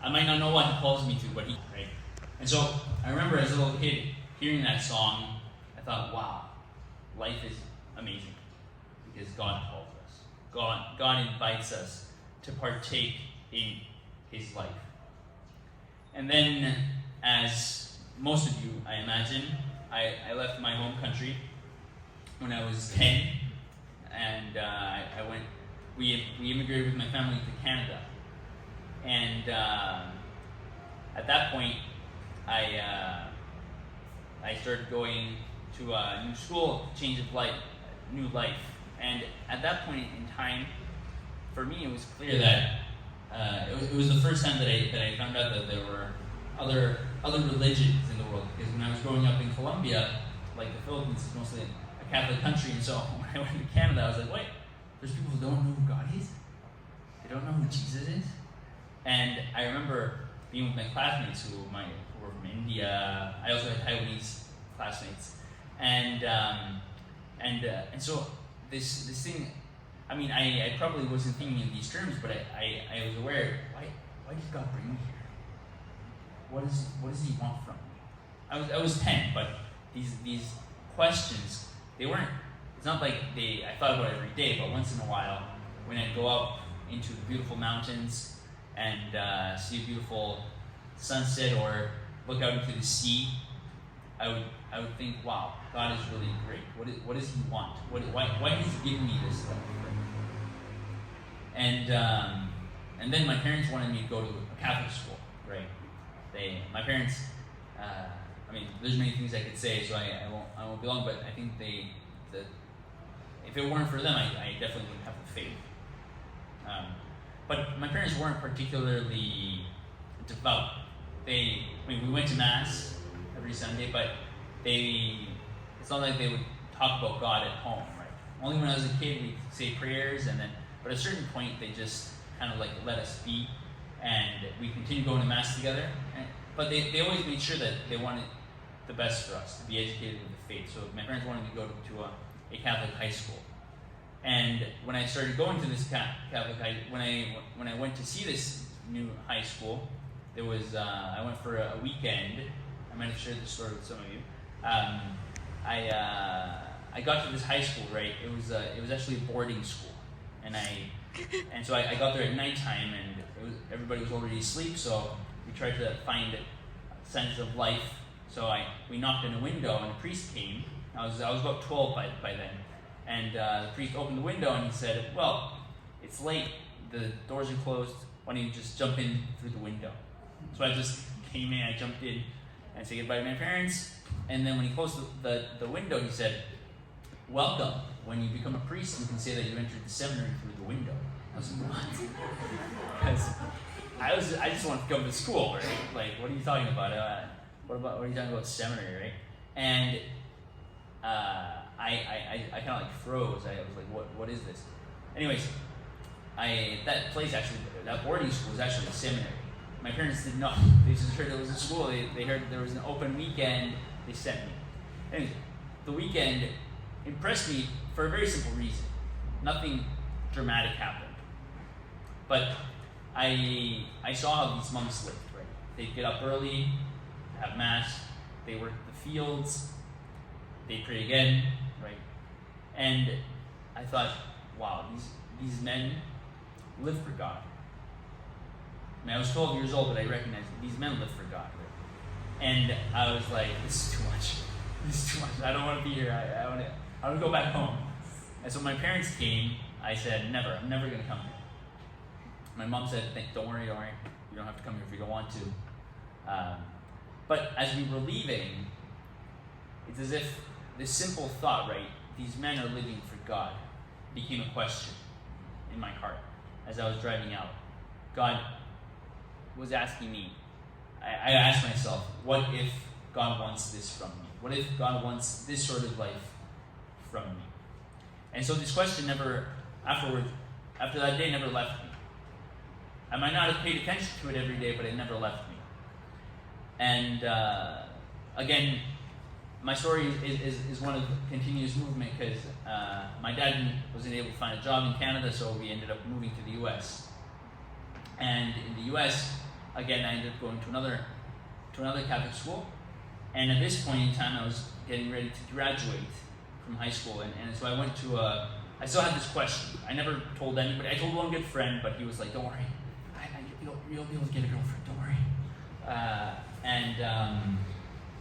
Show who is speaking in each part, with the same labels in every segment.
Speaker 1: I might not know what he calls me to, but he, right? And so I remember as a little kid hearing that song, I thought, wow, life is amazing because God calls us. God invites us to partake in his life. And then, as most of you, I imagine, I left my home country when I was 10, and we immigrated with my family to Canada. And at that point, I started going to a new school, change of life, new life. And at that point in time, for me, it was clear that it was the first time that I found out that there were other religions in the world. Because when I was growing up in Colombia, like the Philippines is mostly a Catholic country, and so when I went to Canada, I was like, wait, there's people who don't know who God is? They don't know who Jesus is? And I remember being with my classmates who were from India. I also had Taiwanese classmates, and so this thing. I mean, I probably wasn't thinking in these terms, but I was aware. Why did God bring me here? What does He want from me? I was 10, but these questions, they weren't. It's not like I thought about it every day, but once in a while, when I'd go up into the beautiful mountains and see a beautiful sunset or look out into the sea, I would think, wow, God is really great. What does He want? Why is He giving me this stuff? And then my parents wanted me to go to a Catholic school, right? My parents, I mean, there's many things I could say, so I won't be long, but I think if it weren't for them, I definitely wouldn't have the faith. But my parents weren't particularly devout. We went to Mass every Sunday, but it's not like they would talk about God at home, right? Only when I was a kid we'd say prayers, but at a certain point they just kind of like let us be, and we continued going to Mass together. But they always made sure that they wanted the best for us, to be educated with the faith. So my parents wanted me to go to a Catholic high school. And when I started going to this Catholic high, when I went to see this new high school, there was I went for a weekend. I might have shared this story with some of you. I got to this high school, right? It was actually a boarding school, and so I got there at nighttime, and everybody was already asleep. So we tried to find a sense of life. So we knocked on a window, and a priest came. I was about 12 by then. And the priest opened the window and he said, well, it's late, the doors are closed, why don't you just jump in through the window? So I just came in, I jumped in and said goodbye to my parents. And then when he closed the window, he said, welcome, when you become a priest, you can say that you entered the seminary through the window. I was like, what? Because I just want to come to school, right? Like, what are you talking about? What are you talking about seminary, right? And I kind of like froze. I was like, what is this? Anyways, that place actually, that boarding school was actually a seminary. My parents didn't know. They just heard it was a school. They heard there was an open weekend. They sent me. Anyways, the weekend impressed me for a very simple reason. Nothing dramatic happened. But I saw how these monks lived, right? They'd get up early, have Mass, they worked the fields, they pray again, right? And I thought, wow, these men live for God. I mean, I was 12 years old, but I recognized these men live for God, right? And I was like, this is too much. This is too much. I don't want to be here. I want to go back home. And so my parents came. I said, never. I'm never going to come here. My mom said, don't worry. You don't have to come here if you don't want to. But as we were leaving, it's as if this simple thought, right, these men are living for God, became a question in my heart as I was driving out. God was asking me, I asked myself, what if God wants this from me? What if God wants this sort of life from me? And so this question after that day, never left me. I might not have paid attention to it every day, but it never left me. And again, my story is one of continuous movement because my dad wasn't able to find a job in Canada, so we ended up moving to the U.S. And in the U.S., again, I ended up going to another Catholic school. And at this point in time, I was getting ready to graduate from high school. And so I went to I still had this question. I never told anybody. I told one good friend, but he was like, don't worry. You'll be able to get a girlfriend, don't worry.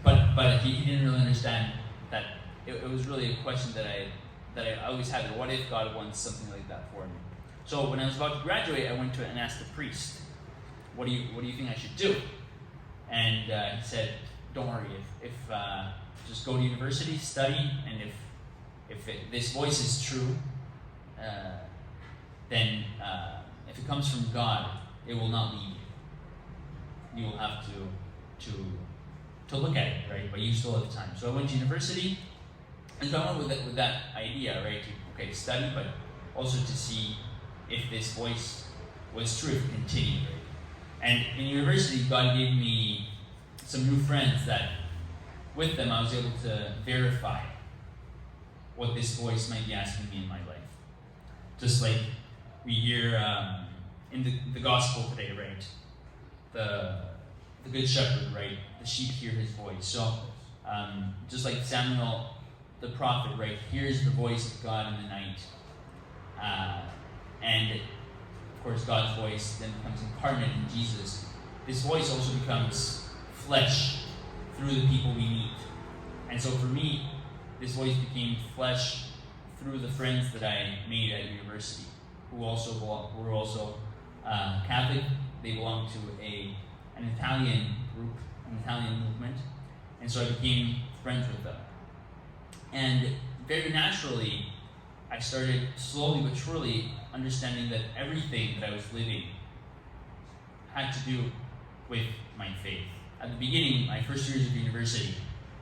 Speaker 1: But he didn't really understand that it was really a question that I always had. What if God wants something like that for me? So when I was about to graduate, I went to and asked the priest, what do you think I should do? And he said, don't worry. If just go to university, study, and if this voice is true, then if it comes from God, it will not lead you. You will have to look at it, right? But you still have time. So I went to university, and so I went with that idea, right? To study, but also to see if this voice was true, if it continued, right? And in university, God gave me some new friends that, with them, I was able to verify what this voice might be asking me in my life. Just like we hear in the gospel today, right? The good shepherd, right? The sheep hear his voice. So just like Samuel, the prophet, right, hears the voice of God in the night. And of course, God's voice then becomes incarnate in Jesus. This voice also becomes flesh through the people we meet. And so for me, this voice became flesh through the friends that I made at university, who were also Catholic. They belonged to an Italian group, an Italian movement, and so I became friends with them. And very naturally, I started slowly but surely understanding that everything that I was living had to do with my faith. At the beginning, my first years of university,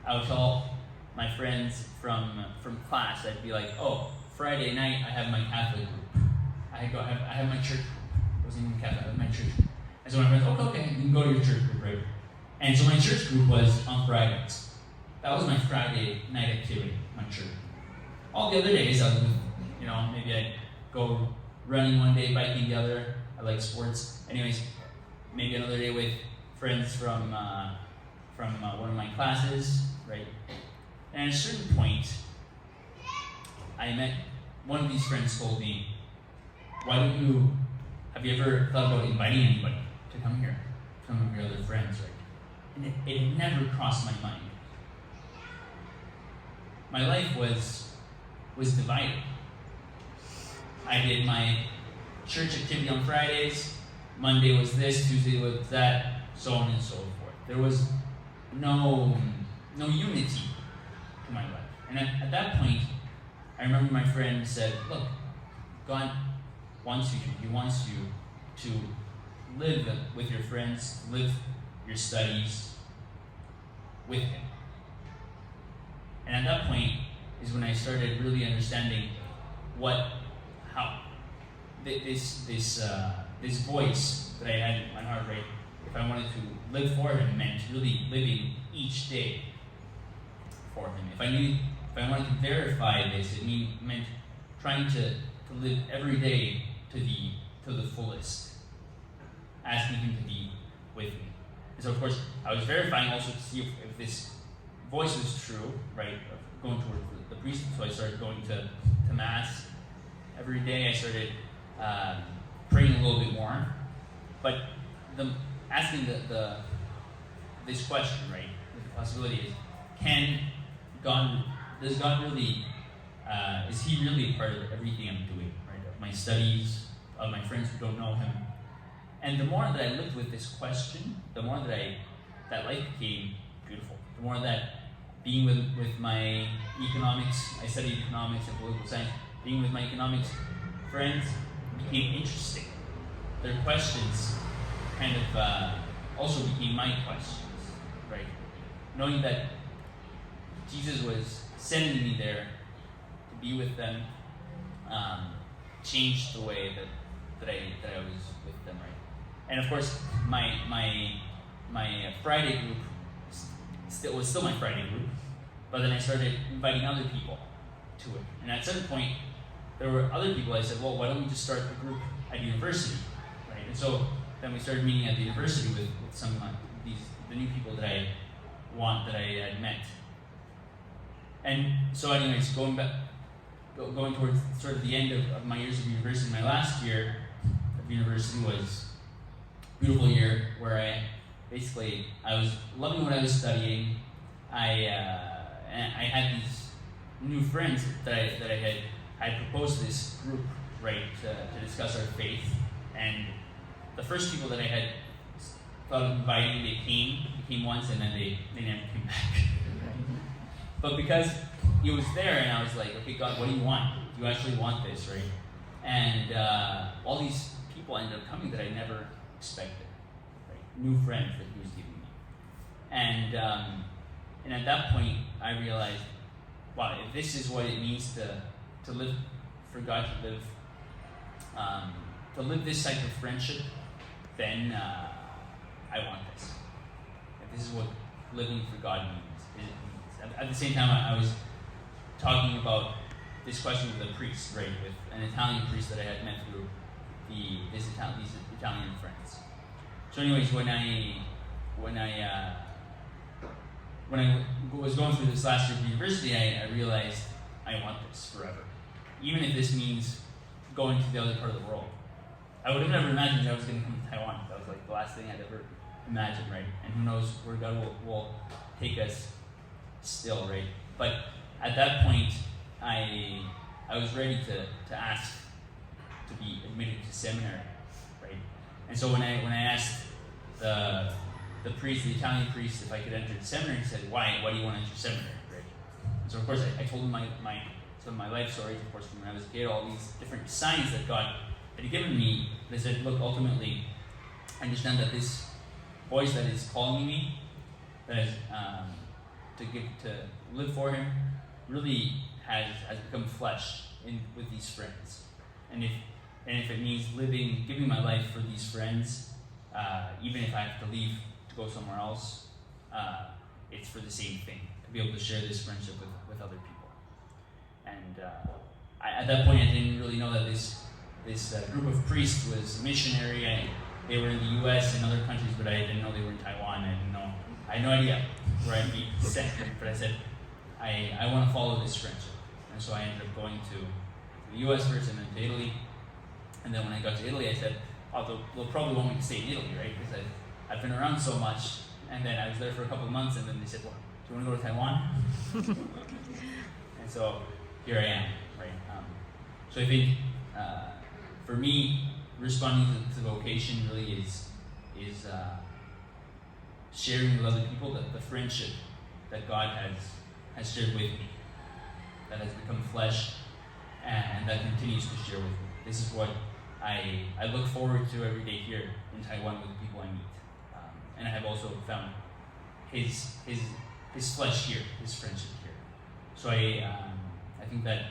Speaker 1: I would tell my friends from class, I'd be like, oh, Friday night I have my Catholic group. I have my church group. I wasn't even Catholic, I have my church group. And so my friends, okay, you can go to your church group, right? And so my church group was on Fridays. That was my Friday night activity, my church. All the other days, I was, maybe I'd go running one day, biking the other. I like sports. Anyways, maybe another day with friends from one of my classes, right? And at a certain point, one of these friends told me, have you ever thought about inviting anybody to come here? Some of your other friends, right? And it had never crossed my mind. My life was divided. I did my church activity on Fridays, Monday was this, Tuesday was that, so on and so forth. There was no unity to my life. And at that point, I remember my friend said, look, God wants you to. He wants you to live with your friends, live your studies with Him. And at that point is when I started really understanding how this voice that I had in my heart, right? If I wanted to live for Him, meant really living each day for Him. If I wanted to verify this, it meant trying to live every day to the fullest, asking Him to be with me. And so, of course, I was verifying also to see if this voice was true, right? Going toward the priesthood, so I started going to Mass every day. I started praying a little bit more, but asking this question, right? The possibility is, does God really, is He really a part of everything I'm doing, right? Of my studies, of my friends who don't know Him. And the more that I lived with this question, the more that life became beautiful. The more that being with my economics, I studied economics and political science, being with my economics friends became interesting. Their questions kind of also became my questions, right? Knowing that Jesus was sending me there to be with them changed the way that I was with them, right? And of course, my Friday group was still my Friday group, but then I started inviting other people to it. And at some point, there were other people. I said, well, why don't we just start the group at university, right? And so then we started meeting at the university with some the new people that I had met. And so anyways, going towards sort of the end of my years of university, my last year of university was a beautiful year where I was loving what I was studying. I had these new friends that I had proposed to this group, right, to discuss our faith. And the first people that I had thought of inviting, they came once, and then they never came back. But because he was there, and I was like, okay, God, what do you want? Do you actually want this, right? And all these people ended up coming that I never expected, right? New friends that he was giving me. And at that point, I realized, wow, if this is what it means to live for God, to live this type of friendship, then I want this. If this is what living for God means. At the same time, I was talking about this question with a priest, right, with an Italian priest that I had met through these Italian friends. So, anyways, when I was going through this last year of university, I realized I want this forever, even if this means going to the other part of the world. I would have never imagined I was going to come to Taiwan. That was like the last thing I'd ever imagined, right? And who knows where God will take us still, right? But at that point, I was ready to ask to be admitted to seminary, right? And so when I asked the priest, the Italian priest, if I could enter the seminary, he said, "Why? Why do you want to enter seminary?" Right? And so of course I told him some of my life stories, of course, from when I was a kid, all these different signs that God had given me. They said, "Look, ultimately, I understand that this voice that is calling me, that is to live for Him, really has become flesh with these friends. And if it means giving my life for these friends, even if I have to leave to go somewhere else, it's for the same thing, to be able to share this friendship with other people." And at that point, I didn't really know that this group of priests was missionary. They were in the U.S. and other countries, but I didn't know they were in Taiwan. I had no idea where I'd be sent. But I said, I want to follow this friendship. And so I ended up going to the U.S. first and then to Italy. And then when I got to Italy, I said, "Oh, they'll probably want me to stay in Italy, right? Because I've been around so much." And then I was there for a couple of months, and then they said, "Well, do you want to go to Taiwan?" And so here I am, right? So I think for me, responding to the vocation really is sharing with other people the friendship that God has shared with me, that has become flesh, and that continues to share with me. This is what I look forward to every day here in Taiwan with the people I meet. And I have also found his flesh here, his friendship here. So I think that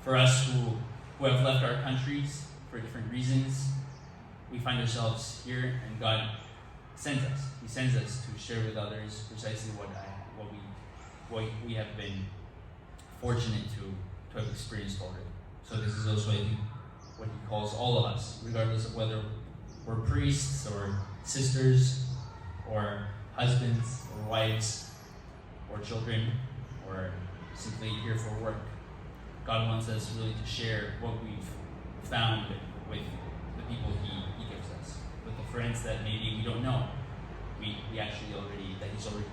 Speaker 1: for us who have left our countries for different reasons, we find ourselves here, and God sends us. He sends us to share with others precisely what we have been fortunate to have experienced already. So this is also, I think, what He calls all of us, regardless of whether we're priests or sisters or husbands or wives or children or simply here for work. God wants us really to share what we've found with the people He gives us, with the friends that maybe we don't know, that He's already